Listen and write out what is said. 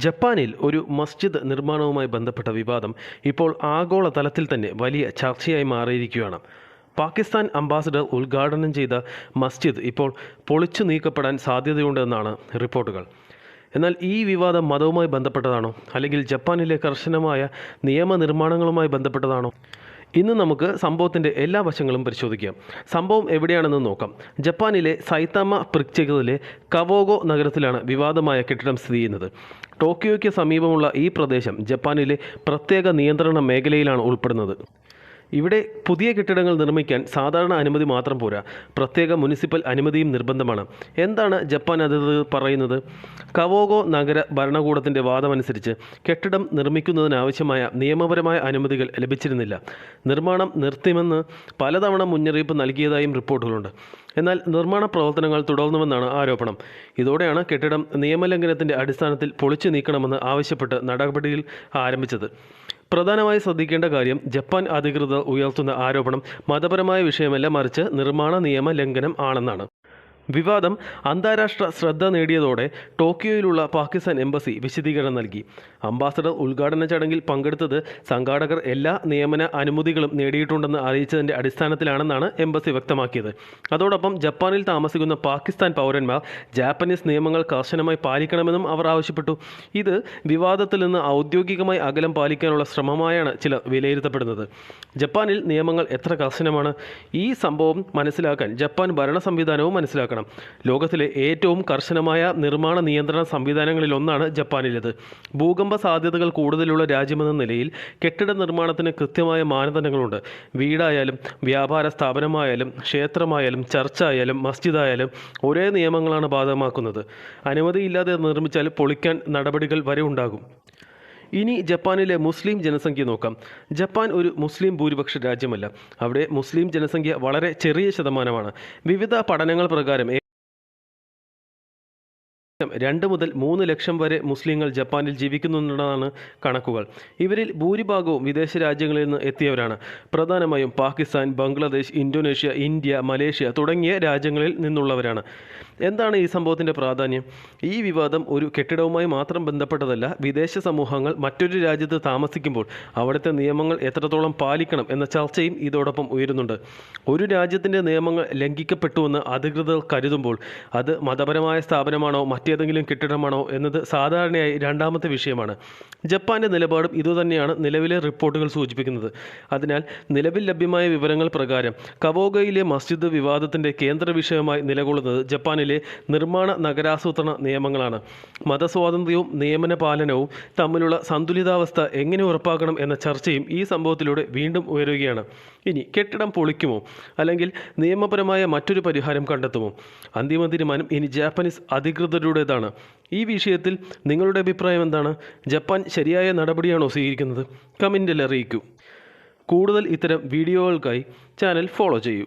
ജപ്പാനിൽ ഒരു മസ്ജിദ് നിർമ്മാണവുമായി ബന്ധപ്പെട്ട വിവാദം ഇപ്പോൾ ആഗോള തലത്തിൽ തന്നെ വലിയ ചർച്ചയായി മാറിയിരിക്കുകയാണ്. പാകിസ്ഥാൻ അംബാസഡർ ഉദ്ഘാടനം ചെയ്ത മസ്ജിദ് ഇപ്പോൾ പൊളിച്ചു നീക്കപ്പെടാൻ സാധ്യതയുണ്ടെന്നാണ് റിപ്പോർട്ടുകൾ. എന്നാൽ ഈ വിവാദം മതവുമായി ബന്ധപ്പെട്ടതാണോ, അല്ലെങ്കിൽ ജപ്പാനിലെ കർശനമായ നിയമനിർമ്മാണങ്ങളുമായി ബന്ധപ്പെട്ടതാണോ? ഇന്ന് നമുക്ക് സംഭവത്തിൻ്റെ എല്ലാ വശങ്ങളും പരിശോധിക്കാം. സംഭവം എവിടെയാണെന്ന് നോക്കാം. ജപ്പാനിലെ സൈതാമ പ്രിഫ്ചറിലെ കവോഗോ നഗരത്തിലാണ് വിവാദമായ കെട്ടിടം സ്ഥിതി ചെയ്യുന്നത്. ടോക്കിയോയ്ക്ക് സമീപമുള്ള ഈ പ്രദേശം ജപ്പാനിലെ പ്രത്യേക നിയന്ത്രണ മേഖലയിലാണ് ഉൾപ്പെടുന്നത്. ഇവിടെ പുതിയ കെട്ടിടങ്ങൾ നിർമ്മിക്കാൻ സാധാരണ അനുമതി മാത്രം പോരാ, പ്രത്യേക മുനിസിപ്പൽ അനുമതിയും നിർബന്ധമാണ്. എന്താണ് ജപ്പാൻ അധികൃതർ പറയുന്നത്? കവോഗോ നഗര ഭരണകൂടത്തിൻ്റെ വാദമനുസരിച്ച് കെട്ടിടം നിർമ്മിക്കുന്നതിനാവശ്യമായ നിയമപരമായ അനുമതികൾ ലഭിച്ചിരുന്നില്ല. നിർമ്മാണം നിർത്തുമെന്ന് പലതവണ മുന്നറിയിപ്പ് നൽകിയതായും റിപ്പോർട്ടുകളുണ്ട്. എന്നാൽ നിർമ്മാണ പ്രവർത്തനങ്ങൾ തുടർന്നുവെന്നാണ് ആരോപണം. ഇതോടെയാണ് കെട്ടിടം നിയമലംഘനത്തിൻ്റെ അടിസ്ഥാനത്തിൽ പൊളിച്ചു നീക്കണമെന്ന് ആവശ്യപ്പെട്ട് നടപടികൾ ആരംഭിച്ചത്. പ്രധാനമായി ശ്രദ്ധിക്കേണ്ട കാര്യം, ജപ്പാൻ അധികൃതർ ഉയർത്തുന്ന ആരോപണം മതപരമായ വിഷയമല്ല, മറിച്ച് നിർമ്മാണ നിയമ ലംഘനം ആണെന്നാണ്. വിവാദം അന്താരാഷ്ട്ര ശ്രദ്ധ നേടിയതോടെ ടോക്കിയോയിലുള്ള പാകിസ്ഥാൻ എംബസി വിശദീകരണം നൽകി. അംബാസഡർ ഉദ്ഘാടന ചടങ്ങിൽ പങ്കെടുത്തത് സംഘാടകർ എല്ലാ നിയമന അനുമതികളും നേടിയിട്ടുണ്ടെന്ന് അറിയിച്ചതിൻ്റെ അടിസ്ഥാനത്തിലാണെന്നാണ് എംബസി വ്യക്തമാക്കിയത്. അതോടൊപ്പം ജപ്പാനിൽ താമസിക്കുന്ന പാകിസ്ഥാൻ പൗരന്മാർ ജാപ്പനീസ് നിയമങ്ങൾ കർശനമായി പാലിക്കണമെന്നും അവർ ആവശ്യപ്പെട്ടു. ഇത് വിവാദത്തിൽ നിന്ന് ഔദ്യോഗികമായി അകലം പാലിക്കാനുള്ള ശ്രമമായാണ് ചിലർ വിലയിരുത്തപ്പെടുന്നത്. ജപ്പാനിൽ നിയമങ്ങൾ എത്ര കർശനമാണ്? ഈ സംഭവം മനസ്സിലാക്കാൻ ജപ്പാൻ ഭരണ സംവിധാനവും മനസ്സിലാക്കണം. ലോകത്തിലെ ഏറ്റവും കർശനമായ നിർമ്മാണ നിയന്ത്രണ സംവിധാനങ്ങളിലൊന്നാണ് ജപ്പാനിലേത്. ഭൂകമ്പ സാധ്യതകൾ കൂടുതലുള്ള രാജ്യമെന്ന നിലയിൽ കെട്ടിട നിർമ്മാണത്തിന് കൃത്യമായ മാനദണ്ഡങ്ങളുണ്ട്. വീടായാലും വ്യാപാര സ്ഥാപനമായാലും ക്ഷേത്രമായാലും ചർച്ചായാലും മസ്ജിദായാലും ഒരേ നിയമങ്ങളാണ് ബാധകമാക്കുന്നത്. അനുമതിയില്ലാതെ നിർമ്മിച്ചാൽ പൊളിക്കാൻ നടപടികൾ വരെ ഉണ്ടാകും. ഇനി ജപ്പാനിലെ മുസ്ലിം ജനസംഖ്യ നോക്കാം. ജപ്പാൻ ഒരു മുസ്ലിം ഭൂരിപക്ഷ രാജ്യമല്ല. അവിടെ മുസ്ലിം ജനസംഖ്യ വളരെ ചെറിയ ശതമാനമാണ്. വിവിധ പഠനങ്ങൾ പ്രകാരം 2 മുതൽ 3 ലക്ഷം വരെ മുസ്ലിങ്ങൾ ജപ്പാനിൽ ജീവിക്കുന്നുണ്ടെന്നാണ് കണക്കുകൾ. ഇവരിൽ ഭൂരിഭാഗവും വിദേശ രാജ്യങ്ങളിൽ നിന്ന് എത്തിയവരാണ്. പ്രധാനമായും Pakistan, Bangladesh, Indonesia, India, Malaysia തുടങ്ങിയ രാജ്യങ്ങളിൽ നിന്നുള്ളവരാണ്. എന്താണ് ഈ സംഭവത്തിൻ്റെ പ്രാധാന്യം? ഈ വിവാദം ഒരു കെട്ടിടവുമായി മാത്രം ബന്ധപ്പെട്ടതല്ല. വിദേശ സമൂഹങ്ങൾ മറ്റൊരു രാജ്യത്ത് താമസിക്കുമ്പോൾ അവിടുത്തെ നിയമങ്ങൾ എത്രത്തോളം പാലിക്കണം എന്ന ചർച്ചയും ഇതോടൊപ്പം ഉയരുന്നുണ്ട്. ഒരു രാജ്യത്തിൻ്റെ നിയമങ്ങൾ ലംഘിക്കപ്പെട്ടുവെന്ന് അധികൃതർ കരുതുമ്പോൾ അത് മതപരമായ സ്ഥാപനമാണോ മറ്റേതെങ്കിലും കെട്ടിടമാണോ എന്നത് സാധാരണയായി രണ്ടാമത്തെ വിഷയമാണ്. ജപ്പാന്റെ നിലപാടും ഇതുതന്നെയാണ് നിലവിലെ റിപ്പോർട്ടുകൾ സൂചിപ്പിക്കുന്നത്. അതിനാൽ നിലവിൽ ലഭ്യമായ വിവരങ്ങൾ പ്രകാരം കവോഗോയിലെ മസ്ജിദ് വിവാദത്തിൻ്റെ കേന്ദ്ര വിഷയമായി നിലകൊള്ളുന്നത് ജപ്പാനിലെ നിർമ്മാണ നഗരാസൂത്രണ നിയമങ്ങളാണ്. മതസ്വാതന്ത്ര്യവും നിയമന പാലനവും തമ്മിലുള്ള സന്തുലിതാവസ്ഥ എങ്ങനെ ഉറപ്പാക്കണം എന്ന ചർച്ചയും ഈ സംഭവത്തിലൂടെ വീണ്ടും ഉയരുകയാണ്. ഇനി കെട്ടിടം പൊളിക്കുമോ, അല്ലെങ്കിൽ നിയമപരമായ മറ്റൊരു പരിഹാരം കണ്ടെത്തുമോ? അന്തിമ തീരുമാനം ഇനി ജാപ്പനീസ് അധികൃതരുടേതാണ്. ഈ വിഷയത്തിൽ നിങ്ങളുടെ അഭിപ്രായം എന്താണ്? ജപ്പാൻ ശരിയായ നടപടിയാണോ സ്വീകരിക്കുന്നത്? കമൻറ്റിൽ അറിയിക്കൂ. കൂടുതൽ ഇത്തരം വീഡിയോകൾക്കായി ചാനൽ ഫോളോ ചെയ്യൂ.